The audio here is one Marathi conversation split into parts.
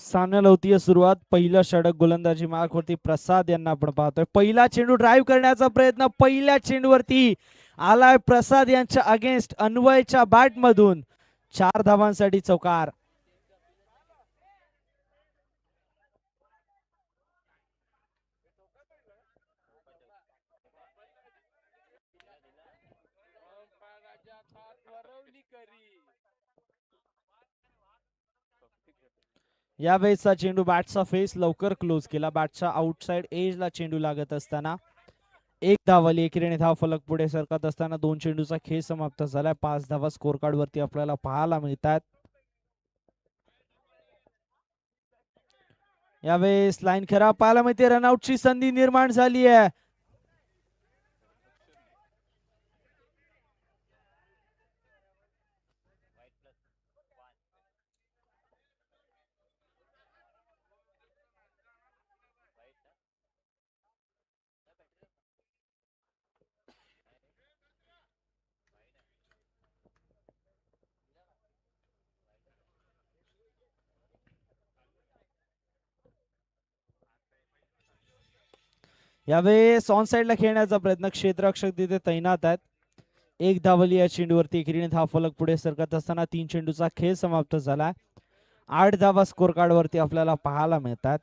सामन्याला होतीये सुरुवात. पहिलं षटक गोलंदाजी मार्कवरती प्रसाद यांना आपण पाहतोय. पहिला चेंडू ड्राईव्ह करण्याचा प्रयत्न पहिल्या चेंडूवरती आलाय प्रसाद यांच्या अगेन्स्ट अन्वयच्या बॅट मधून. 4 धावांसाठी चौकार. यावेळेसचा चेंडू बॅटचा फेस लवकर क्लोज केला. बॅटच्या आउटसाइड एजला चेंडू लागत असताना एक धाव आली. एकेरीने धाव फलक पुढे सरकत असताना 2 चेंडूचा खेळ समाप्त झालाय. 5 धावा स्कोर कार्ड वरती आपल्याला पाहायला मिळतात. यावेळेस लाईन खराब पाहायला मिळते. रनआउटची संधी निर्माण झाली आहे. यावेळेस ऑन साइडला खेळण्याचा प्रयत्न. क्षेत्ररक्षक तिथे तैनात आहेत. एक धावली या चेंडूवरती. एकेरीने धाव फलक पुढे सरकत असताना 3 चेंडूचा खेळ समाप्त झाला. 8 धावा स्कोर कार्ड वरती आपल्याला पाहायला मिळतात.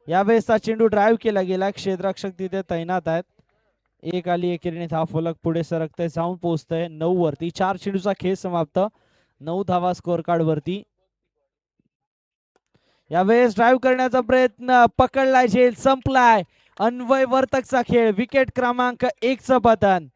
यावेळेसचा चेंडू ड्राईव्ह केला गेला. क्षेत्ररक्षक तिथे तैनात आहेत. एक आली. एकेरीने धाव फलक पुढे सरकतय, जाऊन पोहोचतय 9 वरती. 4 चेंडूचा खेळ समाप्त. 9 धावा स्कोर कार्ड वरती. यावेळेस ड्राईव्ह करण्याचा प्रयत्न. पकडलाय झेल, संपलाय. अन्वय वर्तकचा खेळ. विकेट क्रमांक 1 चं पतन.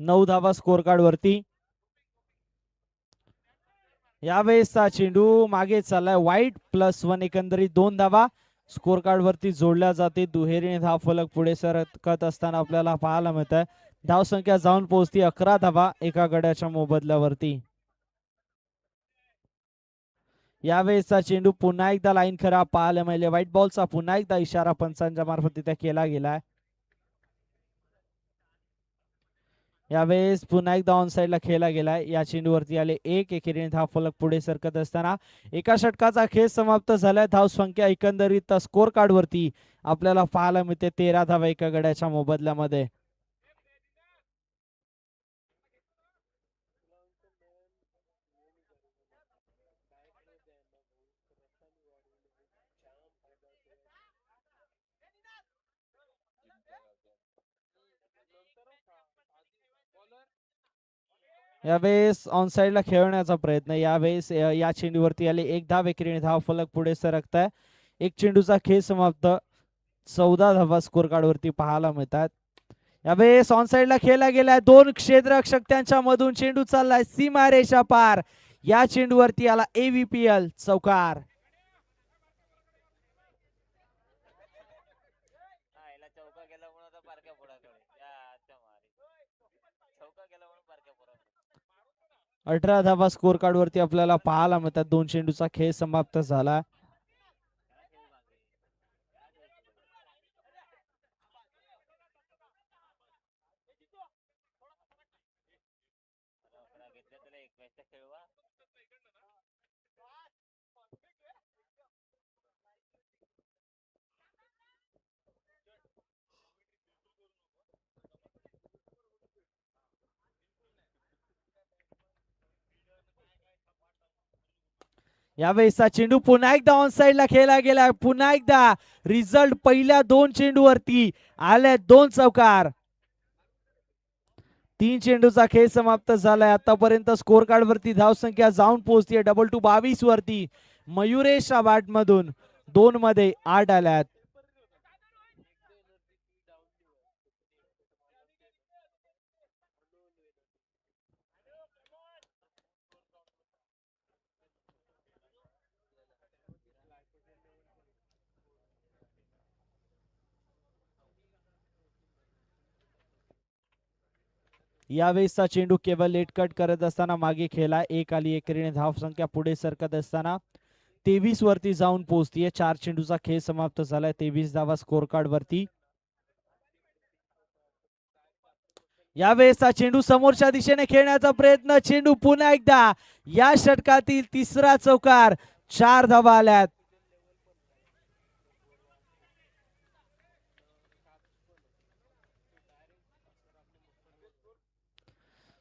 नऊ धावा स्कोर कार्ड वरती. यावेळेसचा चेंडू मागे चाललाय. वाईट +1 एकंदरीत 2 धावा स्कोर कार्ड वरती जोडल्या जाते. दुहेरीने धाव फलक पुढे सरकत असताना आपल्याला पाहायला मिळत आहे. धाव संख्या जाऊन पोहोचती 11 धावा एका गड्याच्या मोबदल्यावरती. यावेळेसचा चेंडू पुन्हा एकदा लाईन खराब पाहायला मिळाले. व्हाईट बॉलचा पुन्हा एकदा इशारा पंचांच्या मार्फत तिथे केला गेलाय. यावेळेस पुन्हा एकदा ऑन साइडला खेळला गेलाय. या चेंडूवरती आले 1. एकेरीने धाव फलक पुढे सरकत असताना एका षटकाचा खेळ समाप्त झालाय. धाव संख्या एकंदरीत स्कोर कार्ड वरती आपल्याला पाहायला मिळते 13 धावा एका गड्याच्या मोबदल्यामध्ये. यावेळेस ऑन साइडला खेळण्याचा प्रयत्न. यावेळेस या चेंडूवरती आले 1 धाव. एकेरीने धाव फलक पुढे सरकताय. एक चेंडूचा खेळ समाप्त. 14 धावा स्कोर कार्ड वरती पाहायला मिळतात. यावेळेस ऑन साइडला खेळला गेलाय. 2 क्षेत्ररक्षक त्यांच्या मधून चेंडू चाललाय सीमारेषा पार. या चेंडूवरती आला AVPL चौकार. अठरा धावा स्कोर कार्ड वरती आपल्याला पाहायला मिळतात. 2 चेंडूचा खेळ समाप्त झाला. यावेळेसचा चेंडू पुन्हा एकदा ऑन साइडला खेळला गेला. पुन्हा एकदा रिझल्ट पहिल्या 2 चेंडूवरती आले 2 चौकार. तीन चेंडूचा खेळ समाप्त झालाय. आतापर्यंत स्कोर कार्ड वरती धावसंख्या जाऊन पोहोचतीये डबल टू 22 वरती. मयुरेशच्या बॅट मधून 2 मध्ये 8 आल्यात. यावेळेसचा चेंडू केवळ लेट कट करत असताना मागे खेळला. एक आली एकेरीने धावसंख्या पुढे सरकत असताना 23 वरती जाऊन पोहोचतीये. 4 चेंडूचा खेळ समाप्त झालाय. 23 धावा स्कोर कार्ड वरती. यावेळेसचा चेंडू समोरच्या दिशेने खेळण्याचा प्रयत्न. चेंडू पुन्हा एकदा या षटकातील तिसरा चौकार. 4 धावा आल्यात.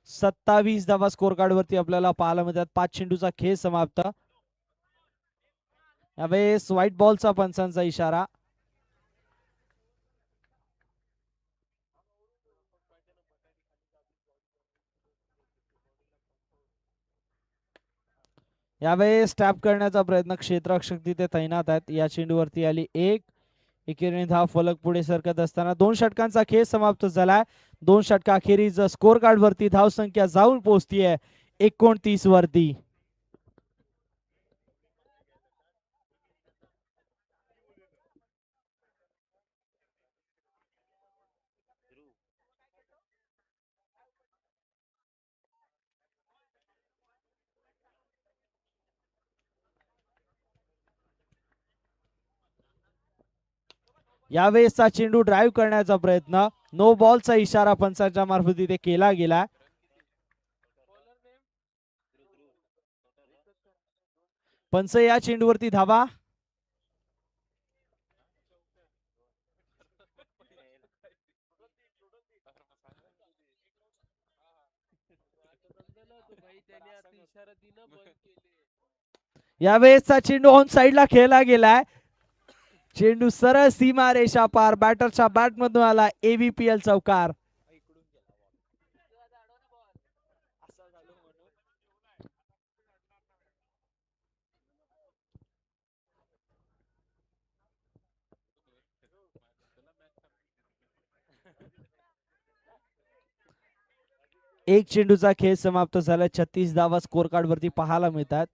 27 धावा स्कोर कार्ड वरती आपल्याला पाहायला मिळतात. 5 चेंडूचा खेळ समाप्त. यावेळेस व्हाईट बॉलचा पंचांचा इशारा. यावेळेस टॅप करण्याचा प्रयत्न. क्षेत्ररक्षक तिथे तैनात आहेत. या चेंडूवरती आली एक. एकेरीने धाव फलक पुढे सरकत असताना 2 षटकांचा खेळ समाप्त झालाय. 2 षटकाखेरीज स्कोर कार्ड वरती धावसंख्या जाऊन पोहोचतीये 29 वरती. यावेळेसचा चेंडू ड्राईव्ह करण्याचा प्रयत्न. नो बॉलचा इशारा पंचांच्या मार्फत इथे केला गेला. पंच या चेंडूवरती धावा. यावेळेसचा चेंडू ऑन साइडला खेळला गेलाय. चेंडू सरळ सीमा रेषा पार. बॅटरच्या बॅट मधून आला. एव्हीपीएल चौकार. एक चेंडूचा खेळ समाप्त झाला. 36 धावा स्कोर कार्ड वरती पाहायला मिळतात.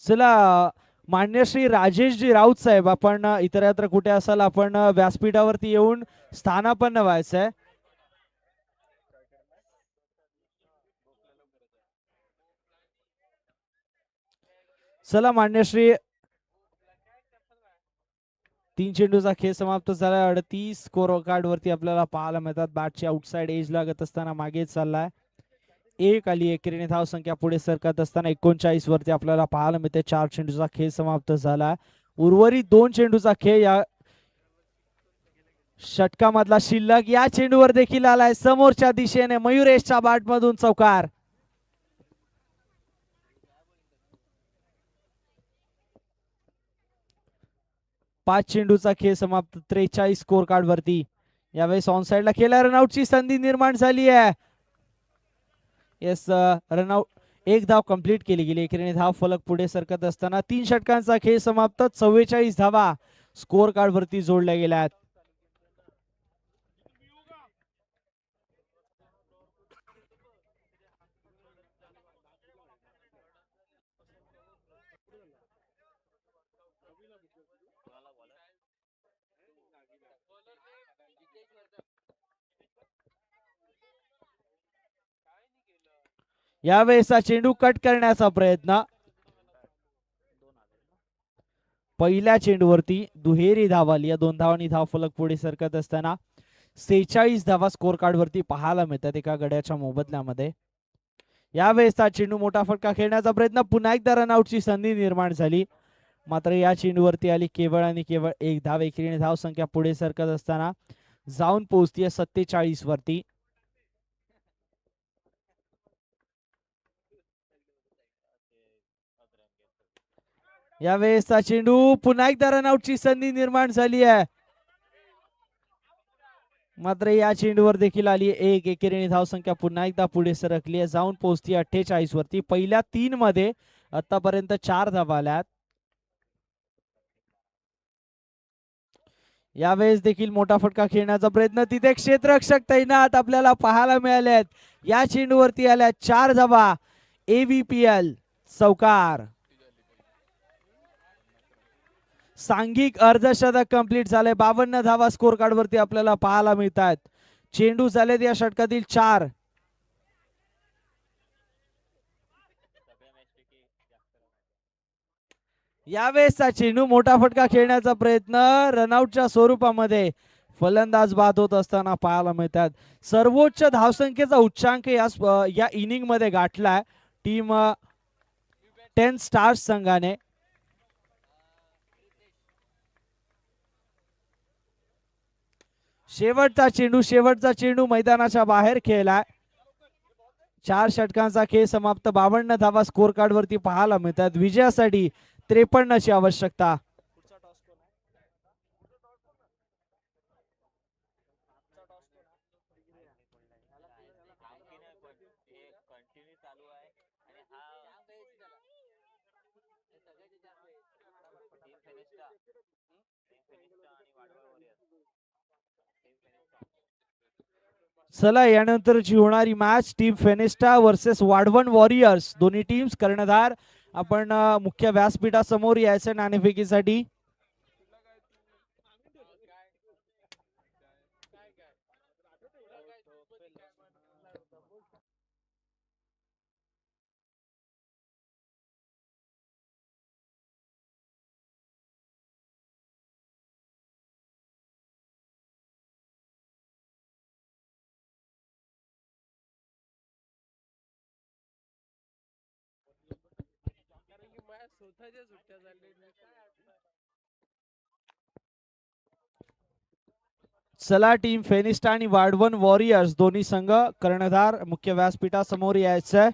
चला मान्य श्री राजेशजी राऊत साहेब, आपण इतरत्र कुठे असाल आपण व्यासपीठावरती येऊन स्थानापन्न व्हायचंय. चला मान्यश्री. 3 चेंडूचा खेळ समाप्त झाला. 38 स्कोर कार्ड वरती आपल्याला पाहायला मिळतात. बॅटची आउटसाइड एज लागत असताना मागे चाललाय. एक आली एकेरीने धाव संख्या पुढे सरकत असताना 39 वरती आपल्याला पाहायला मिळते. 4 चेंडूचा खेळ समाप्त झाला. उर्वरित 2 चेंडूचा खेळ या षटकामधला शिल्लक. या चेंडूवर देखील आलाय समोरच्या दिशेने. मयुरेशच्या बॅट मधून चौकार. पाच चेंडूचा खेळ समाप्त. 43 स्कोर कार्ड वरती. यावेळेस ऑन साइडला खेळला. रनआउटची संधी निर्माण झाली आहे. Yes, run out. एक धाव कंप्लीट केली गेली. एकेरीने धाव फलक पुढे सरकत असताना 3 षटकांचा खेळ समाप्त. 44 धावा स्कोर कार्ड वरती जोडल्या गेल्यात. यावेळेसचा चेंडू कट करण्याचा प्रयत्न. पहिल्या चेंडूवरती दुहेरी धाव आली. या 2 धावांनी धाव फलक पुढे सरकत असताना 46 धावा स्कोर कार्ड वरती पाहायला मिळतात एका गड्याच्या मोबदल्यामध्ये. यावेळेसचा चेंडू मोठा फटका खेळण्याचा प्रयत्न. पुन्हा एकदा रनआउटची संधी निर्माण झाली. मात्र या चेंडूवरती आली केवळ आणि केवळ एक धाव. एकेरीने धाव संख्या पुढे सरकत असताना जाऊन पोहोचतीये 47 वरती. यावेळेसचा चेंडू पुन्हा एकदा रनआउटची संधी निर्माण झाली आहे. मात्र या चेंडूवर देखील आली एक एकेरीने धावसंख्या पुन्हा एकदा पुढे सरकली आहे, जाऊन पोहोचती 48 वरती. पहिल्या 3 मध्ये आतापर्यंत 4 धावा आल्यात. यावेळेस देखील मोठा फटका खेळण्याचा प्रयत्न, तिथे क्षेत्ररक्षक तैनात आपल्याला पाहायला मिळाले आहेत. या चेंडूवरती आल्या 4 धावा. AVPL चौकार. सांघिक अर्धशतक कंप्लीट झाले. 52 धावा स्कोर कार्ड वरती आपल्याला पाहायला मिळतात. चेंडू झालेत या षटकातील 4. यावेळेसचा चेंडू मोठा फटका खेळण्याचा प्रयत्न रनआउटच्या स्वरूपामध्ये फलंदाज बाद होत असताना पाहायला मिळतात. सर्वोच्च धावसंख्येचा उच्चांक या इनिंग मध्ये गाठलाय टीम 10 स्टार्स संघाने. शेवटचा चेंडू मैदानाच्या बाहेर खेळलाय. 4 षटकांचा खेळ समाप्त. 52 धावा स्कोर कार्ड वरती पाहायला मिळतात. विजयासाठी 53 ची आवश्यकता. चला यानंतरची होणारी मॅच टीम फेनेस्टा वर्सेस वाढवण वॉरियर्स. दोन्ही टीम्स कर्णधार आपण मुख्य व्यासपीठासमोर यायचं नाणेफेकीसाठी. चला टीम फेनिस्टा आणि वाढवण वॉरियर्स दोन्ही संघ कर्णधार मुख्य व्यासपीठासमोर यायचंय.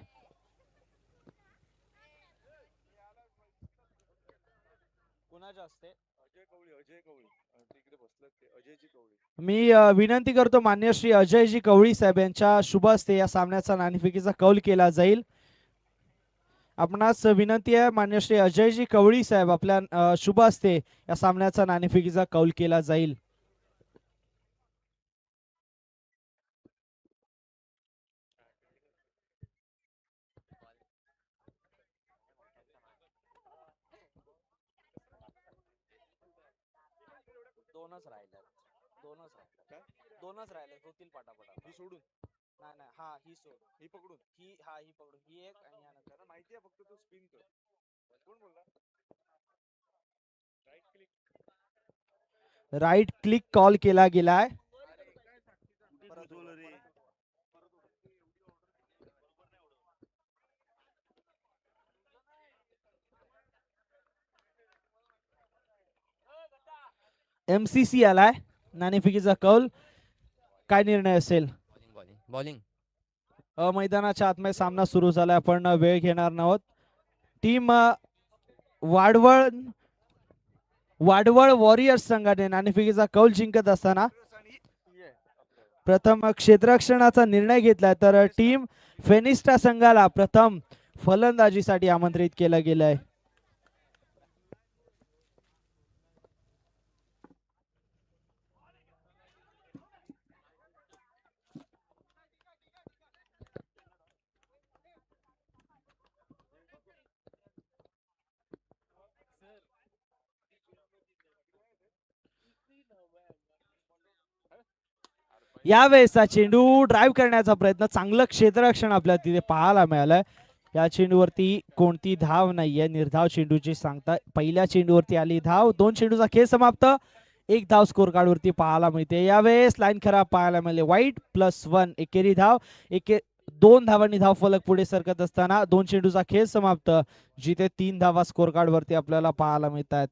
मी विनंती करतो मान्य श्री अजयजी कवळी साहेब यांच्या शुभ हस्ते या सामन्याचा नाणेफेकीचा कौल केला जाईल. आपणास विनंती आहे मान्य श्री अजयजी कवळी साहेब आपल्या शुभ हस्ते या सामन्याचा नाणेफेकीचा कौल केला जाईल. दोनच राहिले होतील पाटापाटा. ही सोडून नाही नाही हा ही सोड ही पकडून ही हा ही पकडून ही एक आणि यानंतर माहिती आहे फक्त तू स्पिन कर. कोण बोलला? राईट क्लिक कॉल केला गेलाय. MCC आलाय. नाणेफेकीचा कौल काय निर्णय असेल? बॉलिंग. मैदानाच्या आतमध्ये सामना सुरू झाला. आपण वेळ घेणार नाहोत. टीम वाडवळ वॉरियर्स संघाने नाणेफेकीचा कौल जिंकत असताना प्रथम क्षेत्ररक्षणाचा निर्णय घेतलाय, तर टीम फेनिस्टा संघाला प्रथम फलंदाजीसाठी आमंत्रित केलं गेलंय. यावेळेसचा चेंडू ड्राईव्ह करण्याचा प्रयत्न, चांगलं क्षेत्ररक्षण आपल्याला तिथे पाहायला मिळालंय. या चेंडूवरती कोणती धाव नाहीये, निर्धाव चेंडूची सांगता. पहिल्या चेंडूवरती आली धाव. 2 चेंडूचा खेळ समाप्त. 1 धाव स्कोर कार्ड वरती पाहायला मिळते. यावेळेस लाईन खराब पाहायला मिळाले. वाईट +1 एकेरी धाव. 2 धावांनी धाव फलक पुढे सरकत असताना 2 चेंडूचा खेळ समाप्त, जिथे 3 धावा स्कोर कार्ड वरती आपल्याला पाहायला मिळतात.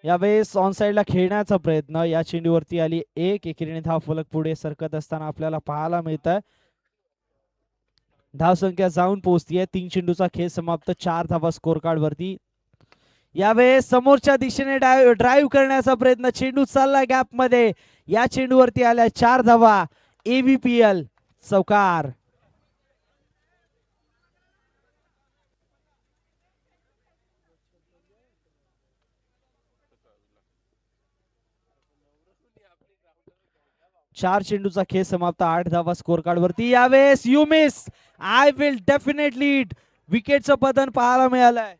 यावेळेस ऑन साइडला खेळण्याचा प्रयत्न, या चेंडूवरती आली एक, एकेरीने धाव फलक पुढे सरकत असताना आपल्याला पाहायला मिळत आहे. धाव संख्या जाऊन पोहोचतीये. 3 चेंडूचा खेळ समाप्त, 4 धावा स्कोर कार्ड वरती. यावेळेस समोरच्या दिशेने ड्राईव्ह करण्याचा प्रयत्न, चेंडू चालला गॅप मध्ये, या चेंडूवरती आल्या 4 धावा. एबीपीएल चौकार. चार चेंडूचा खेळ समाप्त, 8 धावा स्कोर कार्ड वरती. यावेळेस you miss, I will definitely hit, विकेटचं पतन पाहायला मिळालंय.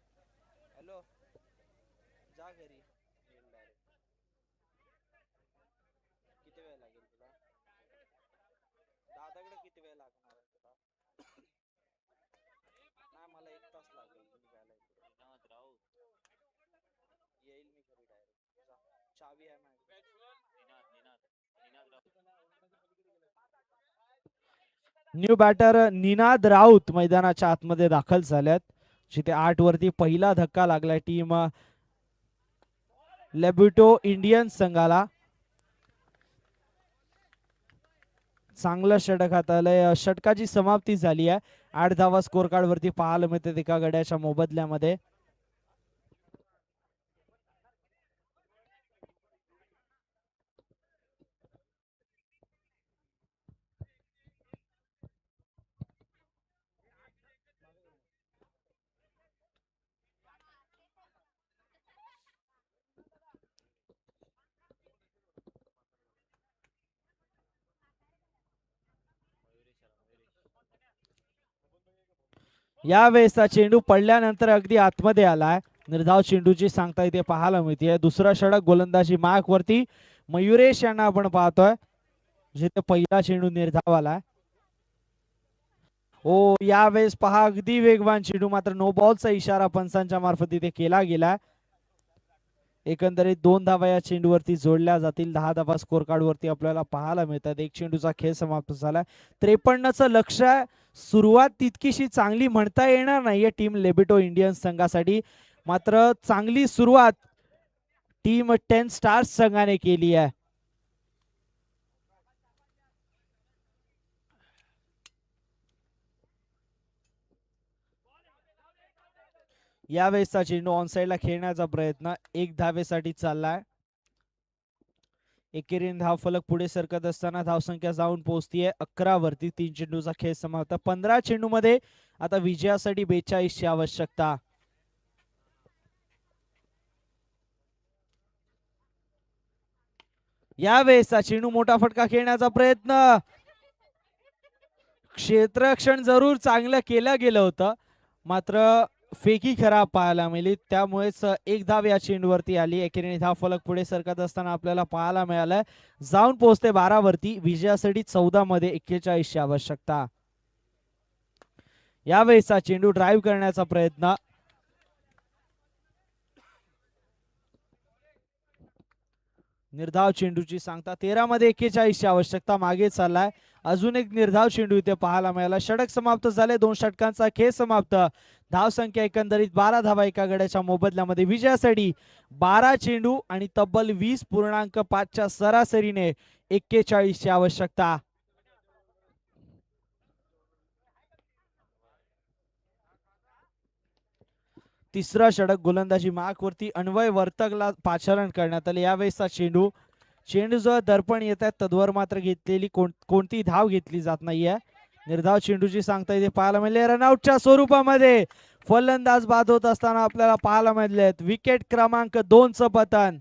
न्यू बॅटर निनाद राऊत मैदानाच्या आतमध्ये दाखल झाल्यात, जिथे 8 वरती पहिला धक्का लागलाय टीम लेब्युटो इंडियन संघाला. चांगलं षटक हाताळलंय, षटकाची समाप्ती झाली आहे. 8 धावा स्कोर कार्ड वरती पाहायला मिळते एका गड्याच्या मोबदल्यामध्ये. यावेळेसचा चेंडू पडल्यानंतर अगदी आतमध्ये आलाय. निर्धाव चेंडूची सांगता इथे पाहायला मिळते. दुसरा षटक गोलंदाजी मार्क वरती मयुरेश यांना आपण पाहतोय, जिथे पहिला चेंडू निर्धाव आलाय. हो, यावेळेस पहा अगदी वेगवान चेंडू, मात्र नो बॉलचा इशारा पंचांच्या मार्फत इथे केला गेला. एकंदरीत 2 धावा या चेंडूवरती जोडल्या जातील. 10 धावा स्कोर कार्ड वरती आपल्याला पाहायला मिळतात. एक चेंडूचा खेळ समाप्त झाला. 53चं लक्ष आहे. सुरुवात तितकीशी चांगली म्हणता येणार नाहीये टीम लेबिटो इंडियन संघासाठी, मात्र चांगली सुरुवात टीम 10 स्टार्स संघाने केली आहे. यावेळेसचा चेंडू ऑन साइडला खेळण्याचा प्रयत्न, 1 धावेसाठी चाललाय. एकेरीने धाव फलक पुढे सरकत असताना धावसंख्या जाऊन पोहोचतीये 11 वरती. 3 चेंडूचा खेळ समाप्त, 15 चेंडू मध्ये आता विजयासाठी 42 ची आवश्यकता. यावेळेसचा चेंडू मोठा फटका खेळण्याचा प्रयत्न, क्षेत्ररक्षण जरूर चांगलं केलं गेलं होतं, मात्र फेकी खराब पाहायला मिळाली. त्यामुळेच 1 धाव या चेंडूवरती आली. एकेरीने धाव फलक पुढे सरकत असताना आपल्याला पाहायला मिळालंय जाऊन पोहोचते 12 वरती. विजयासाठी 14 मध्ये 41 ची आवश्यकता. यावेळेसचा चेंडू ड्राईव्ह करण्याचा प्रयत्न, निर्धाव चेंडूची सांगता, 13 मध्ये 41 ची आवश्यकता. मागे चाललाय. अजून एक निर्धाव चेंडू इथे पाहायला मिळाला. षटक समाप्त झाले. 2 षटकांचा खेळ समाप्त. धाव संख्या एकंदरीत 12 धावा एका गड्याच्या मोबदल्यामध्ये. विजयासाठी 12 चेंडू आणि तब्बल 20.5च्या सरासरीने 41 ची आवश्यकता. तिसरा षटक गोलंदाजी मार्क वरती अन्वय वर्तकला पाचारण करण्यात आले. यावेळेसचा चेंडू, चेंडू जो दर्पण येत आहे तद्वर मात्र घेतलेली कोणती धाव घेतली जात नाहीये. निर्धाव चेंडूची सांगता इथे पाहायला मिळाले. रनआउटच्या स्वरूपामध्ये फलंदाज बाद होत असताना आपल्याला पाहायला मिळाले. विकेट क्रमांक 2चं पतन.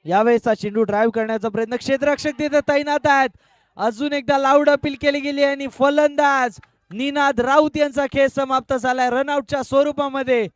यावेळेसचा चेंडू ड्राईव्ह करण्याचा प्रयत्न, क्षेत्ररक्षक तिथे तैनात आहेत. अजून एकदा लाऊड अपील केली गेली आणि फलंदाज निनाद राऊत यांचा खेळ समाप्त झालाय रनआउटच्या स्वरूपामध्ये.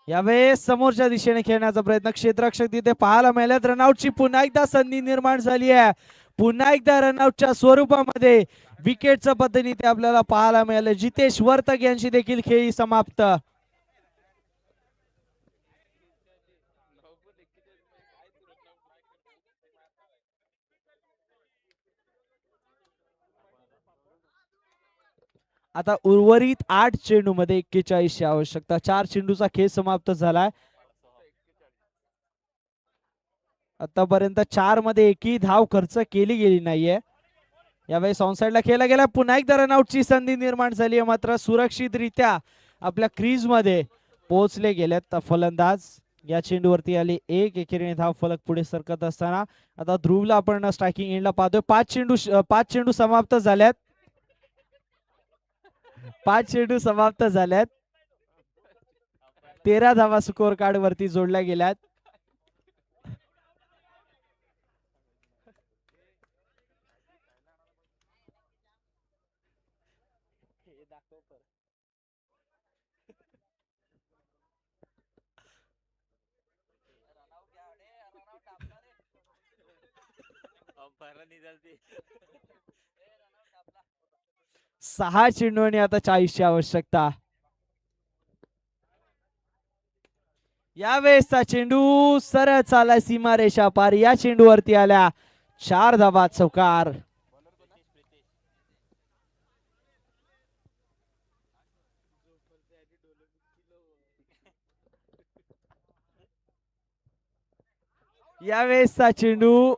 यावेळेस समोरच्या दिशेने खेळण्याचा प्रयत्न, क्षेत्ररक्षक तिथे पाहायला मिळाल्यात. रनआउटची पुन्हा एकदा संधी निर्माण झाली आहे. पुन्हा एकदा रनआउटच्या स्वरूपामध्ये विकेटचं पद्धती ते आपल्याला पाहायला मिळालं. जितेश वर्तक यांची देखील खेळी समाप्त. आता उर्वरित 8 चेंडू मध्ये 41 ची आवश्यकता. 4 चेंडूचा खेळ समाप्त झालाय. आतापर्यंत 4 मध्ये एकही धाव खर्च केली गेली नाहीये. यावेळेस ऑनसाइडला खेळला गेला. पुन्हा एकदा रनआउटची संधी निर्माण झाली आहे, मात्र सुरक्षितरित्या आपल्या क्रीज मध्ये पोहोचले गेलेत फलंदाज. या चेंडूवरती आली एक. एकेरीने धाव फलक पुढे सरकत असताना आता ध्रुवला आपण स्ट्रायकिंग एंडला पाहतोय. 5 चेंडू समाप्त झाल्यात. 5 चेंडू समाप्त झाल्यात. 13 धावा स्कोर कार्ड वरती जोडल्या गेल्यात. सहा चेंडू आणि आता 40 ची आवश्यकता. यावेळेसचा चेंडू सरळ चाला सीमारेषा पार. या चेंडूवरती आल्या 4 धावा चौकार. यावेळेसचा चेंडू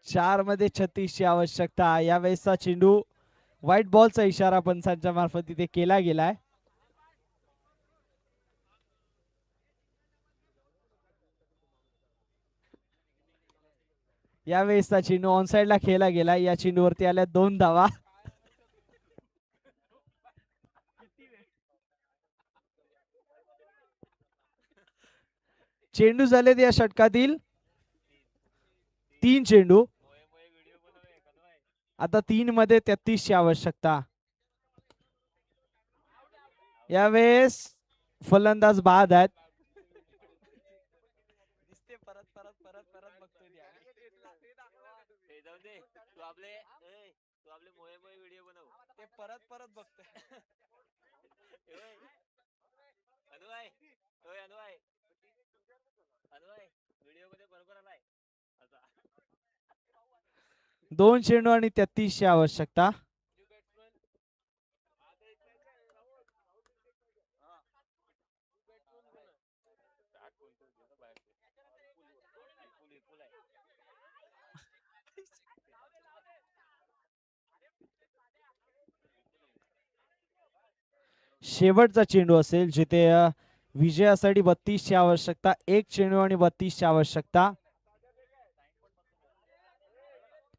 चार मध्ये 36 ची आवश्यकता. यावेळेसचा चेंडू व्हाईट बॉलचा इशारा पंचांच्या मार्फत तिथे केला गेलाय. यावेळेसचा चेंडू ऑनसाइडला खेळला गेला. या चेंडूवरती आल्या 2 धावा. चेंडू झालेत या षटकातील 3 चेंडू. आता 3 मध्ये 33 ची आवश्यकता. यावेळेस फलंदाज बाद आहेत. दोन चेंडू आणि 33 ची आवश्यकता. शेवटचा चेंडू असेल जिथे विजयासाठी 32 ची आवश्यकता. 1 चेंडू आणि 32 ची आवश्यकता.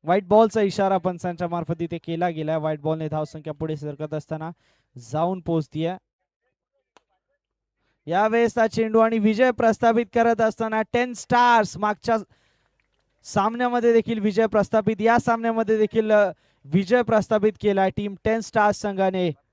व्हाईट बॉलचा इशारा पंचांच्या मार्फत इथे केला गेला. व्हाईट बॉलने धावसंख्या पुढे सरकत असताना जाऊन पोहोचतीये. यावेळेसचा चेंडू आणि विजय प्रस्थापित करत असताना 10 स्टार्स. मागच्या सामन्यामध्ये देखील विजय प्रस्थापित, या सामन्यामध्ये देखील विजय प्रस्थापित केला टीम 10 स्टार्स संघाने.